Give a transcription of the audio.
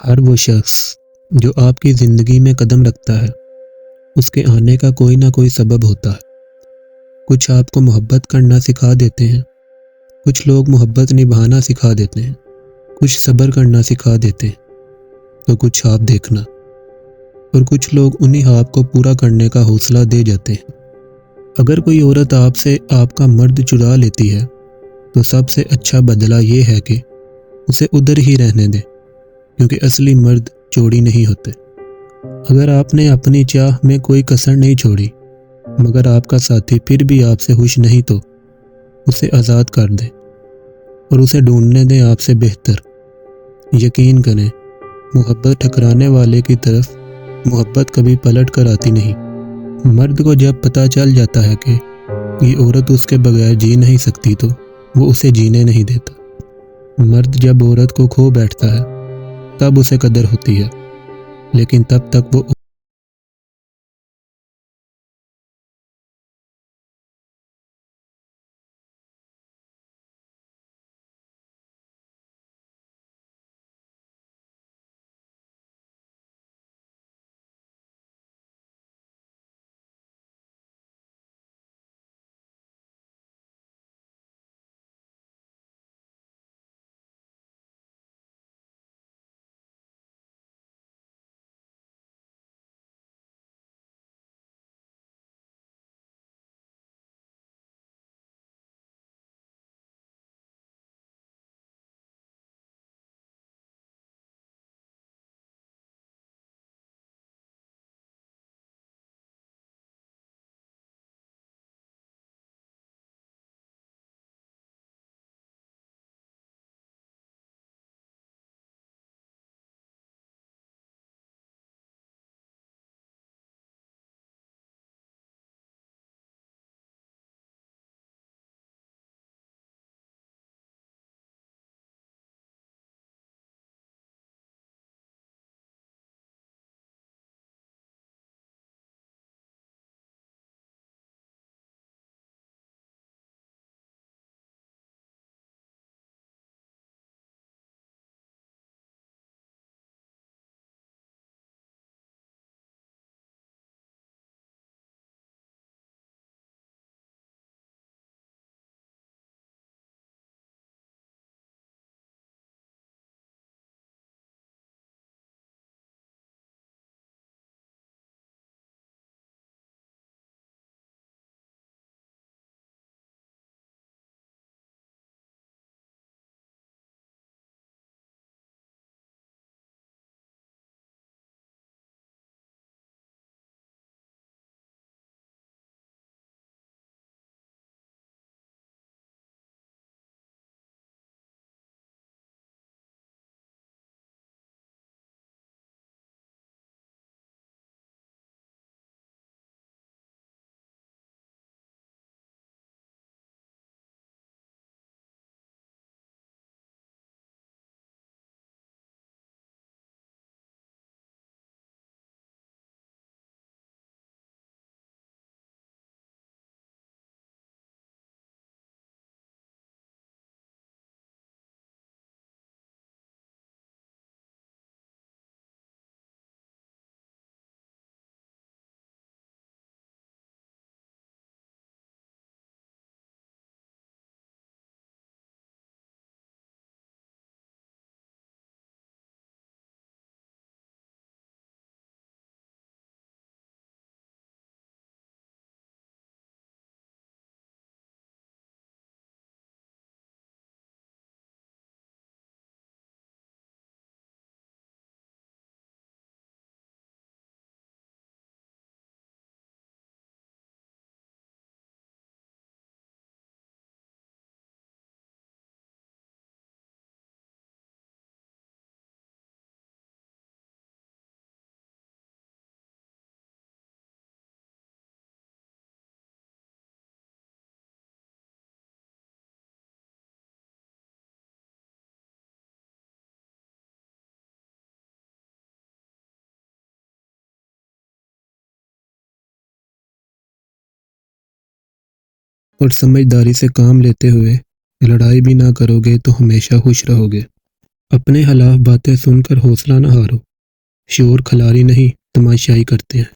हर वो शख्स जो आपकी ज़िंदगी में कदम रखता है, उसके आने का कोई ना कोई सबब होता है। कुछ आपको मोहब्बत करना सिखा देते हैं, कुछ लोग मोहब्बत निभाना सिखा देते हैं, कुछ सब्र करना सिखा देते हैं, तो कुछ आप देखना। और कुछ लोग उन्हीं ख्वाब को पूरा करने का हौसला दे जाते हैं। अगर कोई औरत आपसे आपका मर्द चुरा लेती है, तो सबसे अच्छा बदला ये है कि उसे उधर ही रहने दें, क्योंकि असली मर्द चोरी नहीं होते। अगर आपने अपनी चाह में कोई कसर नहीं छोड़ी, मगर आपका साथी फिर भी आपसे खुश नहीं, तो उसे आज़ाद कर दें और उसे ढूंढने दें आपसे बेहतर। यकीन करें, मोहब्बत ठकराने वाले की तरफ मोहब्बत कभी पलट कर आती नहीं। मर्द को जब पता चल जाता है कि ये औरत उसके बगैर जी नहीं सकती, तो वो उसे जीने नहीं देता। मर्द जब औरत को खो बैठता है, तब उसे कदर होती है, लेकिन तब तक वो और समझदारी से काम लेते हुए लड़ाई भी ना करोगे, तो हमेशा खुश रहोगे। अपने खिलाफ बातें सुनकर हौसला न हारो। शोर खिलाड़ी नहीं तमाशाई करते हैं।